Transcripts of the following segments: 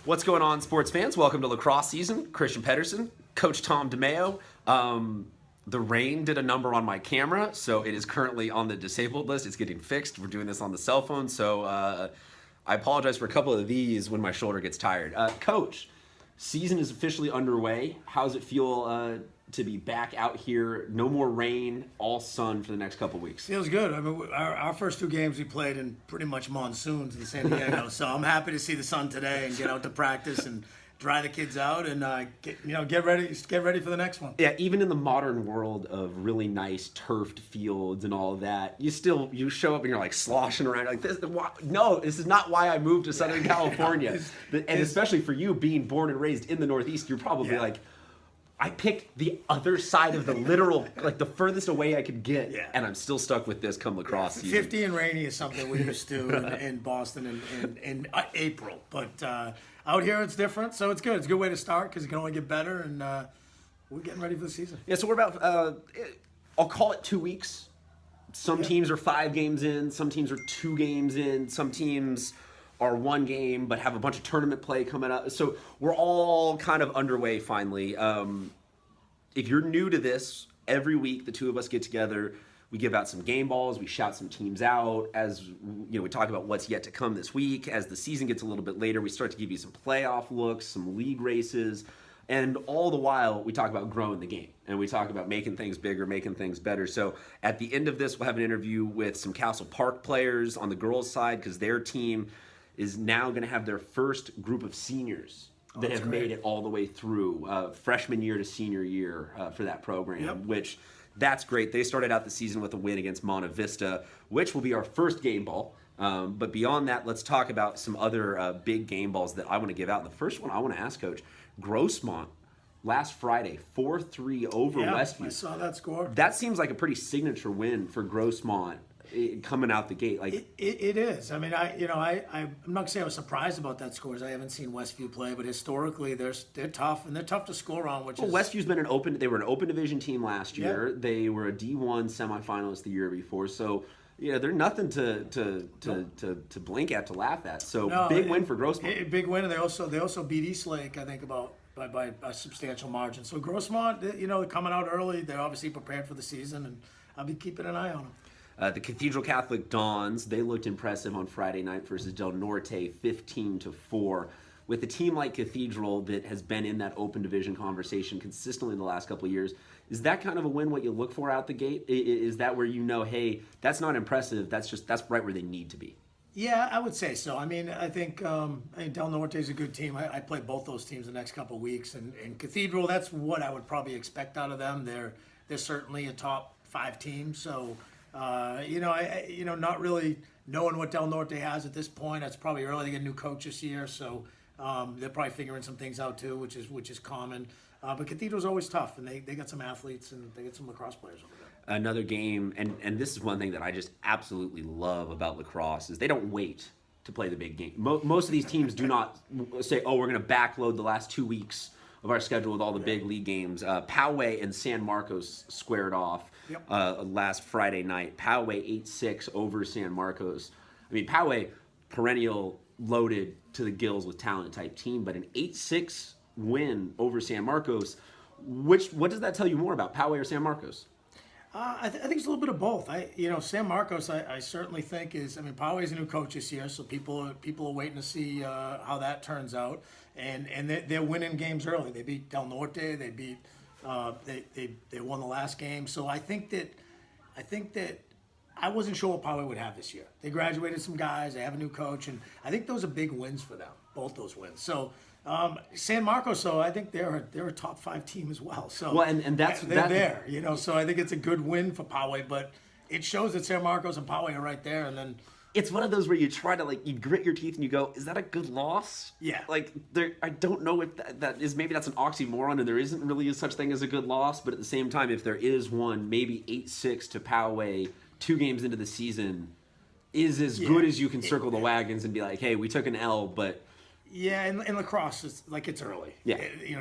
What's going on, sports fans? Welcome to Lacrosse season. Christian Pedersen, Coach Tom DeMeo. The rain did a number on my camera, so it is currently on the disabled list. It's getting fixed. We're doing this on the cell phone, so I apologize for a couple of these when my shoulder gets tired. Coach, season is officially underway. How does it feel to be back out here? No more rain, all sun for the next couple of weeks. Feels good. I mean, our first two games we played in pretty much monsoons in San Diego, so I'm happy to see the sun today and get out to practice and dry the kids out and get ready for the next one. Yeah, even in the modern world of really nice turfed fields and all of that, you show up and you're like sloshing around like this. No, this is not why I moved to Southern California. And especially for you being born and raised in the Northeast, you're probably like, I picked the other side of the literal, like the furthest away I could get, and I'm still stuck with this come lacrosse season. 50 and rainy is something we used to in Boston in April, but out here it's different, so it's good. It's a good way to start because it can only get better, and we're getting ready for the season. Yeah, so we're about, I'll call it 2 weeks. Some teams are 5 games in, some teams are 2 games in, some teams are 1 game but have a bunch of tournament play coming up. So we're all kind of underway finally. If you're new to this, every week the two of us get together, we give out some game balls, we shout some teams out, as we talk about what's yet to come this week. As the season gets a little bit later, we start to give you some playoff looks, some league races, and all the while we talk about growing the game and we talk about making things bigger, making things better. So at the end of this, we'll have an interview with some Castle Park players on the girls' side because their team is now going to have their first group of seniors that have made it all the way through freshman year to senior year for that program, which that's great. They started out the season with a win against Monte Vista, which will be our first game ball. But beyond that, let's talk about some other big game balls that I want to give out. The first one I want to ask, Coach, Grossmont last Friday, 4-3 over Westview. I saw that score. That seems like a pretty signature win for Grossmont coming out the gate. Like it is. I mean, I'm not gonna say I was surprised about that score, as I haven't seen Westview play, but historically they're tough and they're tough to score on. Westview's been they were an open division team last year. They were a D1 semifinalist the year before. So they're nothing to blink at, to laugh at. So big win for Grossmont. Big win, and they also beat Eastlake, I think, by a substantial margin. So Grossmont, coming out early, they're obviously prepared for the season, and I'll be keeping an eye on them. The Cathedral Catholic Dons, they looked impressive on Friday night versus Del Norte, 15-4. With a team like Cathedral that has been in that open division conversation consistently in the last couple of years, is that kind of a win what you look for out the gate? Is that where hey, that's not impressive, that's right where they need to be? Yeah, I would say so. I mean, I think Del Norte is a good team. I play both those teams the next couple of weeks, and Cathedral, that's what I would probably expect out of them. They're certainly a top 5 team, so not really knowing what Del Norte has at this point. That's probably early to get a new coach this year, so they're probably figuring some things out too, which is common. But Cathedral's always tough, and they got some athletes and they got some lacrosse players over there. Another game, and this is one thing that I just absolutely love about lacrosse, is they don't wait to play the big game. Most of these teams do not say, we're going to backload the last 2 weeks of our schedule with all the big league games. Poway and San Marcos squared off last Friday night. Poway 8-6 over San Marcos. I mean, Poway, perennial loaded to the gills with talent type team, but an 8-6 win over San Marcos. What does that tell you more about, Poway or San Marcos? I think it's a little bit of both. San Marcos, I certainly think Poway's a new coach this year, so people are waiting to see how that turns out. And they're winning games early. They beat Del Norte. They beat they won the last game. So I think that I wasn't sure what Poway would have this year. They graduated some guys. They have a new coach, and I think those are big wins for them. Both those wins. So. San Marcos, so I think they're a top 5 team as well. So and that's there, So I think it's a good win for Poway, but it shows that San Marcos and Poway are right there, and then it's one of those where you try to you grit your teeth and you go, is that a good loss? Yeah. I don't know if that is, maybe that's an oxymoron and there isn't really such thing as a good loss, but at the same time, if there is one, maybe 8-6 to Poway 2 games into the season is as good as you can circle the wagons and be like, hey, we took an L, but Yeah, in lacrosse, it's early. Yeah.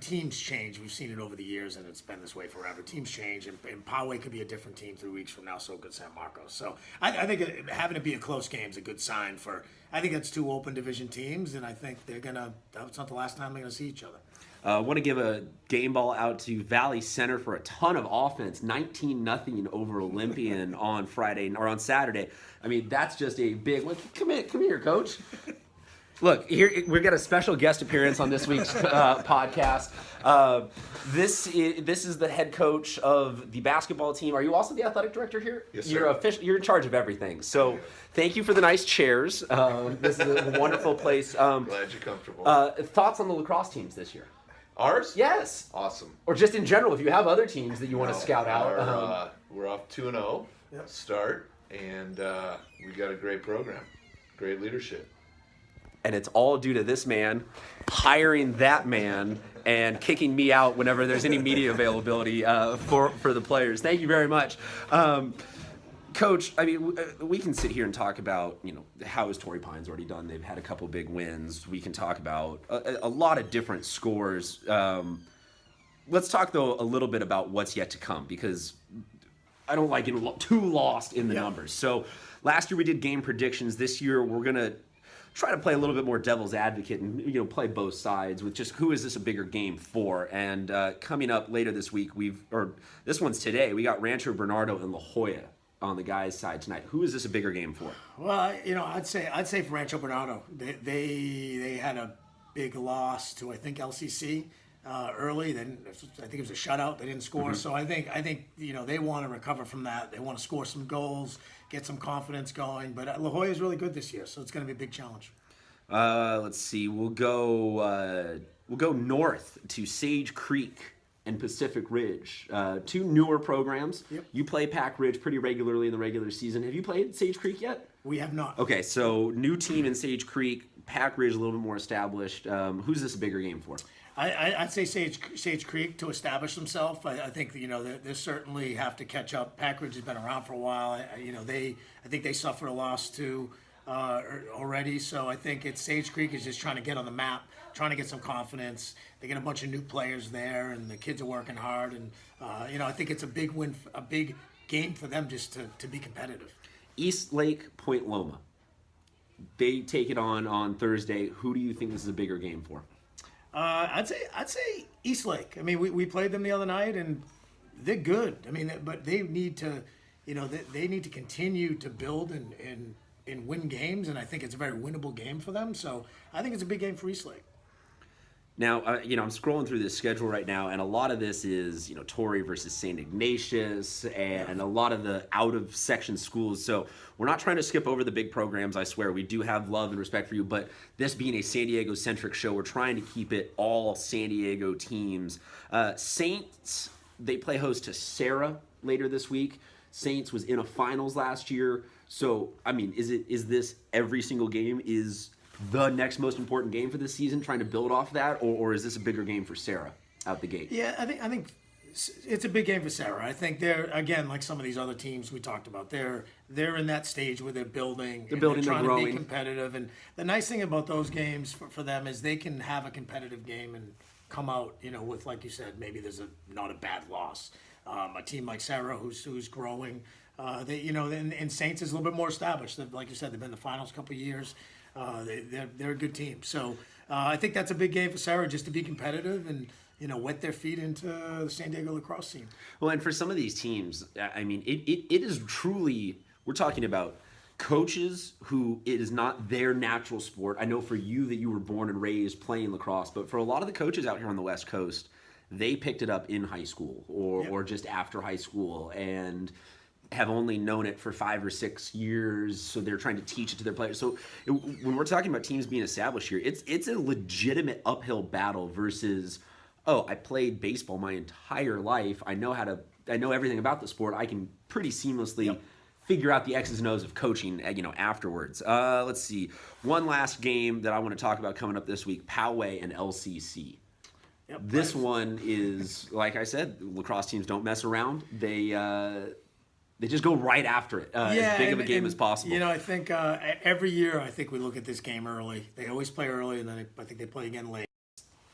Teams change. We've seen it over the years, and it's been this way forever. Teams change, and Poway could be a different team 3 weeks from now. So could San Marcos. So I think having it be a close game is a good sign for. I think that's 2 open division teams, and I think they're gonna. That's not the last time they're gonna see each other. I want to give a game ball out to Valley Center for a ton of offense, 19-0 over Olympian on Saturday. I mean, that's just a big. Look, come here, coach. Look, here we've got a special guest appearance on this week's podcast. This is the head coach of the basketball team. Are you also the athletic director here? Yes, sir. You're in charge of everything. So thank you for the nice chairs. This is a wonderful place. Glad you're comfortable. Thoughts on the lacrosse teams this year? Ours? Yes. Awesome. Or just in general, if you have other teams that you want to scout out. We're off 2-0 start, and we got a great program, great leadership. And it's all due to this man hiring that man and kicking me out whenever there's any media availability for the players. Thank you very much. Coach, I mean, we can sit here and talk about, how is Torrey Pines already done? They've had a couple big wins. We can talk about a lot of different scores. Let's talk, though, a little bit about what's yet to come, because I don't like getting too lost in the numbers. So last year we did game predictions. This year we're going to try to play a little bit more devil's advocate and play both sides with just who is this a bigger game for. And coming up later this week, this one's today, we got Rancho Bernardo and La Jolla on the guys' side tonight. Who is this a bigger game for? Well, I'd say for Rancho Bernardo, they had a big loss to I think LCC early. Then I think it was a shutout. They didn't score, so I think they want to recover from that. They want to score some goals, get some confidence going. But La Jolla is really good this year, so it's going to be a big challenge. Let's see. We'll go north to Sage Creek and Pacific Ridge, 2 newer programs. Yep. You play Pack Ridge pretty regularly in the regular season. Have you played Sage Creek yet? We have not. Okay, so new team in Sage Creek, Pack Ridge a little bit more established. Who's this a bigger game for? I'd say Sage Creek to establish themselves. I think they certainly have to catch up. Pack Ridge has been around for a while. I think they suffered a loss too already. So I think Sage Creek is just trying to get on the map, trying to get some confidence. They get a bunch of new players there, and the kids are working hard. And I think it's a big win, a big game for them just to be competitive. East Lake, Point Loma. They take it on Thursday. Who do you think this is a bigger game for? I'd say East Lake. I mean, we played them the other night, and they're good. I mean, but they need to, they need to continue to build and win games, and I think it's a very winnable game for them. So I think it's a big game for East Lake. Now, I'm scrolling through this schedule right now, and a lot of this is, Torrey versus St. Ignatius and a lot of the out-of-section schools. So we're not trying to skip over the big programs, I swear. We do have love and respect for you, but this being a San Diego-centric show, we're trying to keep it all San Diego teams. Saints, they play host to Sarah later this week. Saints was in a finals last year. So, I mean, is this every single game is the next most important game for this season, trying to build off that, or is this a bigger game for Sarah out the gate? Yeah, I think it's a big game for Sarah. I think they're, again, like some of these other teams we talked about, they're in that stage where they're building. They're trying growing. To be competitive. And the nice thing about those games for them is they can have a competitive game and come out, with, like you said, maybe there's not a bad loss. A team like Sarah who's growing, and Saints is a little bit more established. Like you said, they've been in the finals a couple of years. They're a good team. So I think that's a big game for Sarah, just to be competitive and wet their feet into the San Diego lacrosse scene. Well, and for some of these teams, I mean, it is truly, we're talking about coaches who it is not their natural sport. I know for you that you were born and raised playing lacrosse, but for a lot of the coaches out here on the West Coast, they picked it up in high school or just after high school and have only known it for 5 or 6 years, so they're trying to teach it to their players. So when we're talking about teams being established here, it's a legitimate uphill battle versus, I played baseball my entire life. I know everything about the sport. I can pretty seamlessly figure out the X's and O's of coaching, afterwards. Let's see. One last game that I want to talk about coming up this week, Poway and LCC. Yep, this one is, like I said, lacrosse teams don't mess around. They They just go right after it. As big of a game as possible. I think every year, I think we look at this game early. They always play early, and then I think they play again late.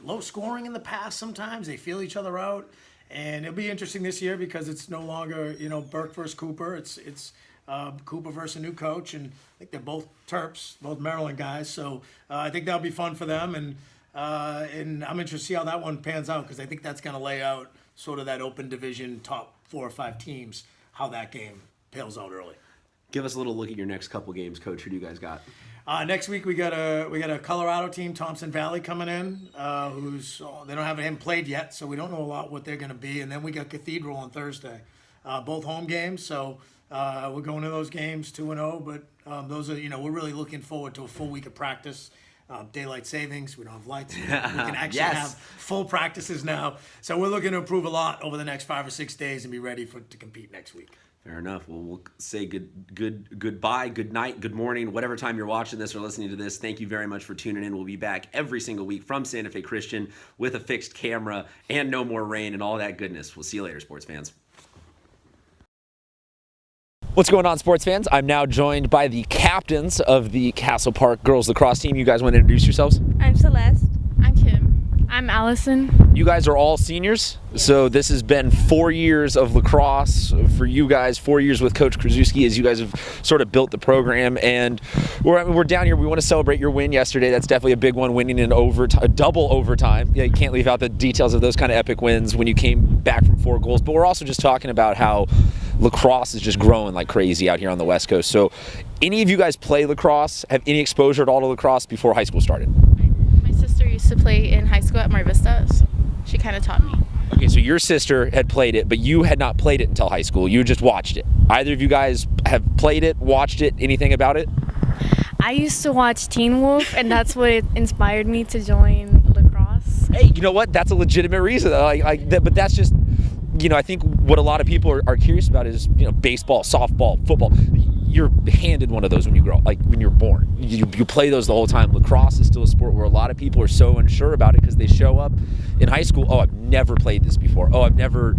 Low scoring in the past sometimes. They feel each other out. And it'll be interesting this year because it's no longer, Burke versus Cooper. It's Cooper versus a new coach, and I think they're both Terps, both Maryland guys. So I think that'll be fun for them, and I'm interested to see how that one pans out because I think that's going to lay out sort of that open division top 4 or 5 teams, how that game pales out early. Give us a little look at your next couple games, Coach. Who do you guys got? Next week we got a Colorado team, Thompson Valley, coming in. They don't have him played yet, so we don't know a lot what they're going to be. And then we got Cathedral on Thursday, both home games. So we're going to those games 2-0. But those are we're really looking forward to a full week of practice. Daylight savings. We don't have lights. We can actually have full practices now. So we're looking to improve a lot over the next 5 or 6 days and be ready to compete next week. Fair enough. Well, we'll say goodbye, good night, good morning, whatever time you're watching this or listening to this. Thank you very much for tuning in. We'll be back every single week from Santa Fe Christian with a fixed camera and no more rain and all that goodness. We'll see you later, sports fans. What's going on, sports fans? I'm now joined by the captains of the Castle Park girls lacrosse team. You guys want to introduce yourselves? I'm Celeste. I'm Kim. I'm Allison. You guys are all seniors, so this has been 4 years of lacrosse for you guys, 4 years with Coach Krasuski as you guys have sort of built the program. And we're down here. We want to celebrate your win yesterday. That's definitely a big one, winning in double overtime. Yeah, you can't leave out the details of those kind of epic wins when you came back from 4 goals. But we're also just talking about how lacrosse is just growing like crazy out here on the West Coast. So any of you guys play lacrosse, have any exposure at all to lacrosse before high school started? My sister used to play in high school at Mar Vista, so she kind of taught me. Okay, so your sister had played it, but you had not played it until high school. You just watched it. Either of you guys have played it, watched it, anything about it? I used to watch Teen Wolf, and that's what inspired me to join lacrosse. Hey, you know what? That's a legitimate reason. But that's just, I think what a lot of people are curious about is, baseball, softball, football. You're handed one of those when you grow up, like when you're born. You play those the whole time. Lacrosse is still a sport where a lot of people are so unsure about it because they show up in high school. Oh, I've never played this before. Oh, I've never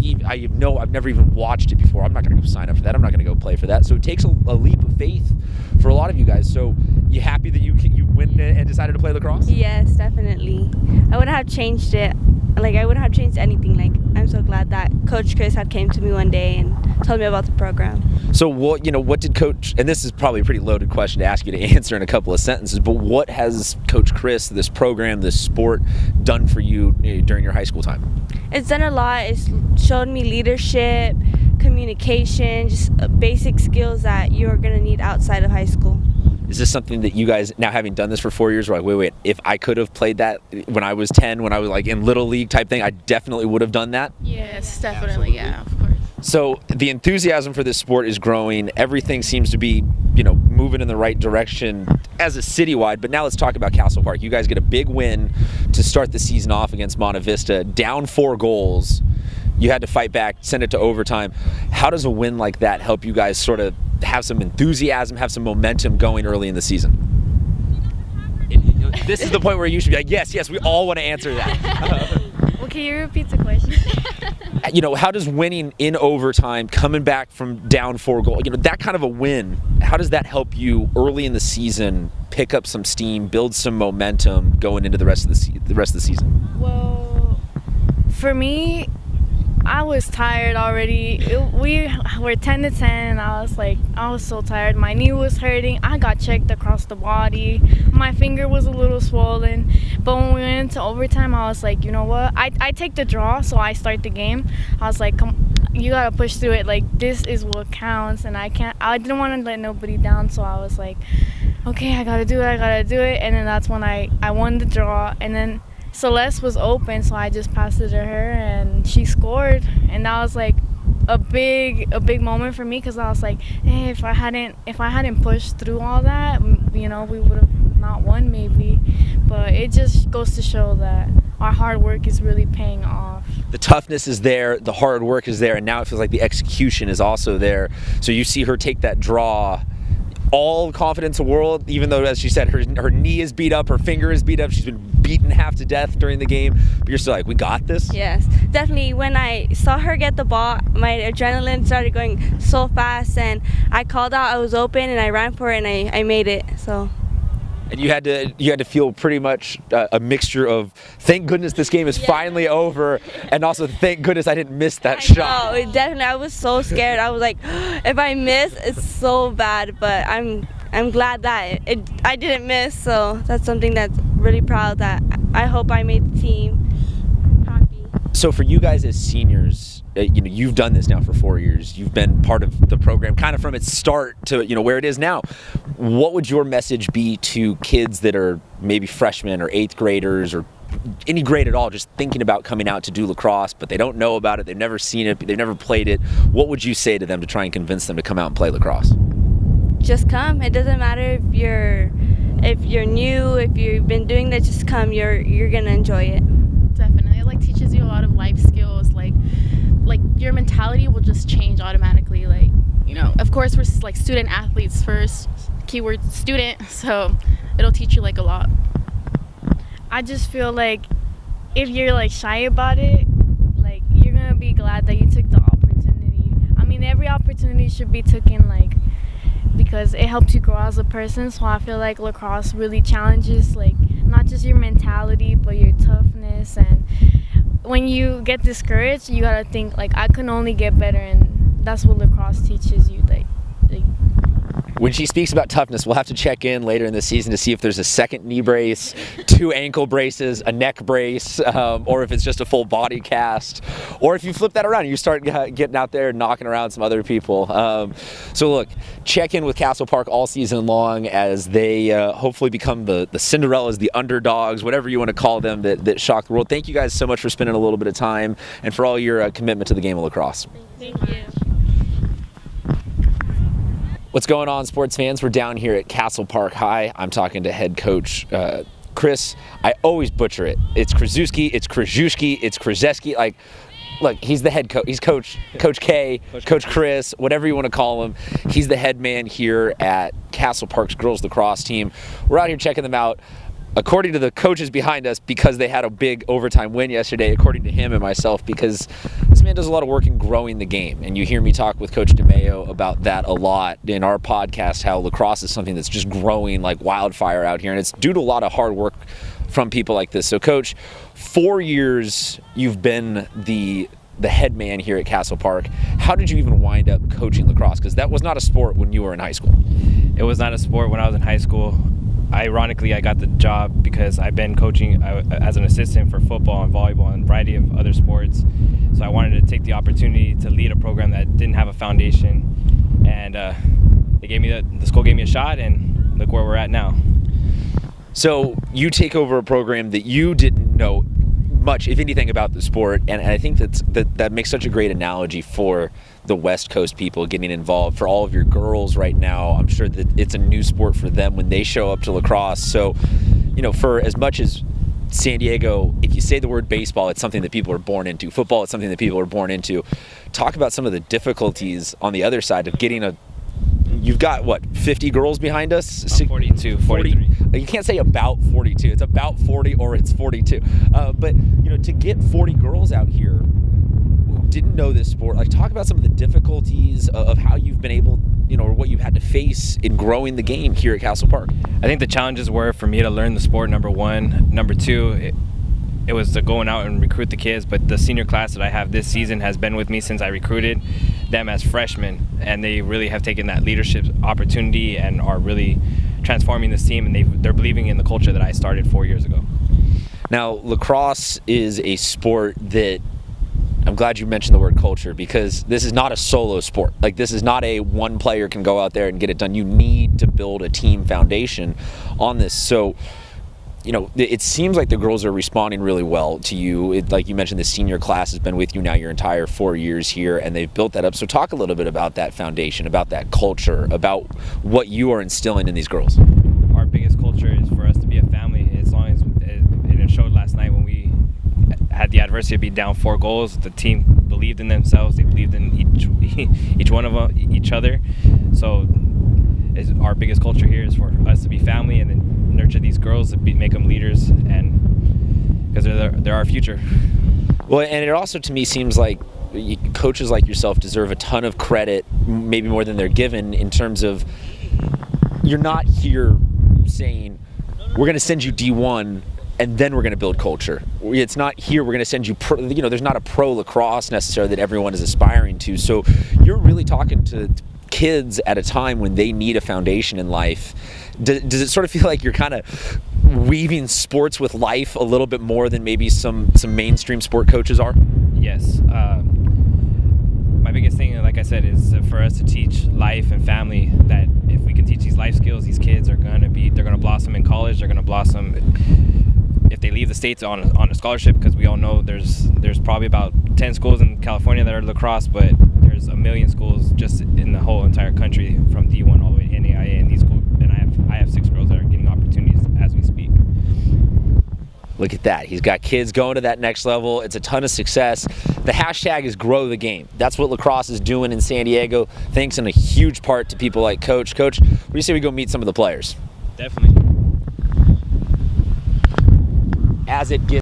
even watched it before. I'm not going to go sign up for that. I'm not going to go play for that. So it takes a leap of faith for a lot of you guys. So you happy that you went and decided to play lacrosse? Yes, definitely. I wouldn't have changed it. I wouldn't have changed anything. I'm so glad that Coach Chris had came to me one day and told me about the program. So what did Coach, and this is probably a pretty loaded question to ask you to answer in a couple of sentences, but what has Coach Chris, this program, this sport, done for you during your high school time? It's done a lot. It's showed me leadership, communication, just basic skills that you're going to need outside of high school. Is this something that you guys, now having done this for 4 years, are like, wait, if I could have played that when I was 10, when I was in Little League type thing, I definitely would have done that? Yes, definitely, yeah, of course. So the enthusiasm for this sport is growing. Everything seems to be, moving in the right direction as a citywide. But now let's talk about Castle Park. You guys get a big win to start the season off against Monte Vista, down 4 goals. You had to fight back, send it to overtime. How does a win like that help you guys sort of have some enthusiasm, have some momentum going early in the season? This is the point where you should be like, yes, we all want to answer that. Well, can you repeat the question? How does winning in overtime, coming back from down 4 goals, that kind of a win, how does that help you early in the season pick up some steam, build some momentum going into the rest of the season? Well, for me, I was tired already. We were 10-10, and I was so tired. My knee was hurting. I got checked across the body. My finger was a little swollen. But when we went into overtime, I was like, you know what? I take the draw, so I start the game. I was like, come, you gotta push through it. This is what counts, and I didn't want to let nobody down, so I was like, okay, I gotta do it. And then that's when I won the draw, and then Celeste was open, so I just passed it to her, and she scored. And that was a big moment for me, because I was like, hey, if I hadn't pushed through all that, we would have not won maybe. But it just goes to show that our hard work is really paying off. The toughness is there, the hard work is there, and now it feels like the execution is also there. So you see her take that draw all confidence in the world, even though, as she said, her knee is beat up, her finger is beat up, she's been beaten half to death during the game, but you're still like, we got this? Yes, definitely. When I saw her get the ball, my adrenaline started going so fast, and I called out, I was open, and I ran for it, and I made it. So. And you had to feel pretty much a mixture of thank goodness this game is finally over, and also thank goodness I didn't miss that shot. No, definitely. I was so scared. I was like, if I miss, it's so bad. But I'm glad that I didn't miss. So that's something that's really proud that I hope I made the team happy. So for you guys as seniors, you've done this now for 4 years. You've been part of the program kind of from its start to where it is now. What would your message be to kids that are maybe freshmen or 8th graders or any grade at all, just thinking about coming out to do lacrosse, but they don't know about it, they've never seen it, they've never played it? What would you say to them to try and convince them to come out and play lacrosse? Just come. It doesn't matter if you're new, if you've been doing that. Just come. You're gonna enjoy it. Definitely. It teaches you a lot of life skills. Like your mentality will just change automatically. Of course we're student athletes first. Keyword student. So it'll teach you a lot. I just feel like if you're shy about it, you're gonna be glad that you took the opportunity. I mean, every opportunity should be taken because it helps you grow as a person. So I feel like lacrosse really challenges not just your mentality but your toughness. And when you get discouraged, you gotta think I can only get better, and that's what lacrosse teaches you. When she speaks about toughness, we'll have to check in later in the season to see if there's a second knee brace, 2 ankle braces, a neck brace, or if it's just a full body cast, or if you flip that around and you start getting out there and knocking around some other people. So look, check in with Castle Park all season long as they hopefully become the Cinderellas, the underdogs, whatever you want to call them, that shock the world. Thank you guys so much for spending a little bit of time and for all your commitment to the game of lacrosse. Thank you. What's going on, sports fans? We're down here at Castle Park High. I'm talking to head coach Chris. I always butcher it. It's Krasuski, it's Krasuski, it's Krzeski. Look, he's the head coach. He's Coach K, Coach Chris, whatever you want to call him. He's the head man here at Castle Park's girls lacrosse team. We're out here checking them out. According to the coaches behind us, because they had a big overtime win yesterday, according to him and myself, because this man does a lot of work in growing the game. And you hear me talk with Coach DeMeo about that a lot in our podcast, how lacrosse is something that's just growing like wildfire out here. And it's due to a lot of hard work from people like this. So, Coach, 4 years you've been the head man here at Castle Park. How did you even wind up coaching lacrosse? Because that was not a sport when you were in high school. It was not a sport when I was in high school. Ironically, I got the job because I've been coaching as an assistant for football and volleyball and a variety of other sports. So I wanted to take the opportunity to lead a program that didn't have a foundation. And the school gave me a shot, and look where we're at now. So you take over a program that you didn't know much, if anything, about the sport, and I think that makes such a great analogy for the West Coast people getting involved. For all of your girls right now, I'm sure that it's a new sport for them when they show up to lacrosse. So, for as much as San Diego, if you say the word baseball, it's something that people are born into. Football, it's something that people are born into. Talk about some of the difficulties on the other side of getting you've got, 50 girls behind us? 42, 43. You can't say about 42. It's about 40 or it's 42. But, to get 40 girls out here who didn't know this sport, talk about some of the difficulties of how you've been able, or what you've had to face in growing the game here at Castle Park. I think the challenges were for me to learn the sport, number one. Number two, it was to going out and recruit the kids, but the senior class that I have this season has been with me since I recruited them as freshmen, and they really have taken that leadership opportunity and are really transforming this team, and they're believing in the culture that I started 4 years ago. Now, lacrosse is a sport that, I'm glad you mentioned the word culture, because this is not a solo sport. This is not a one player can go out there and get it done. You need to build a team foundation on this. So, it seems like the girls are responding really well to you. Like you mentioned, the senior class has been with you now your entire 4 years here, and they've built that up. So talk a little bit about that foundation, about that culture, about what you are instilling in these girls. Our biggest culture is for us to be a family. As long as it showed last night when we had the adversity of being down 4 goals, the team believed in themselves. They believed in each one of each other. So is our biggest culture here is for us to be family and then nurture these girls to make them leaders, and because they're our future. Well, and it also to me seems like coaches like yourself deserve a ton of credit, maybe more than they're given, in terms of you're not here saying we're going to send you D1 and then we're going to build culture. It's not here we're going to send you there's not a pro lacrosse necessarily that everyone is aspiring to. So you're really talking to kids at a time when they need a foundation in life. Does it sort of feel like you're kind of weaving sports with life a little bit more than maybe some mainstream sport coaches are? Yes. My biggest thing, like I said, is for us to teach life and family, that if we can teach these life skills, these kids are going to blossom in college. They're going to blossom if they leave the States on a scholarship, because we all know there's probably about 10 schools in California that are lacrosse, but there's a million schools just in the whole entire country from D1 all the way to NAIA, and these schools, and I have 6 girls that are getting opportunities as we speak. Look at that. He's got kids going to that next level. It's a ton of success. The hashtag is grow the game. That's what lacrosse is doing in San Diego. Thanks in a huge part to people like Coach. Coach, what do you say we go meet some of the players? Definitely. As it gets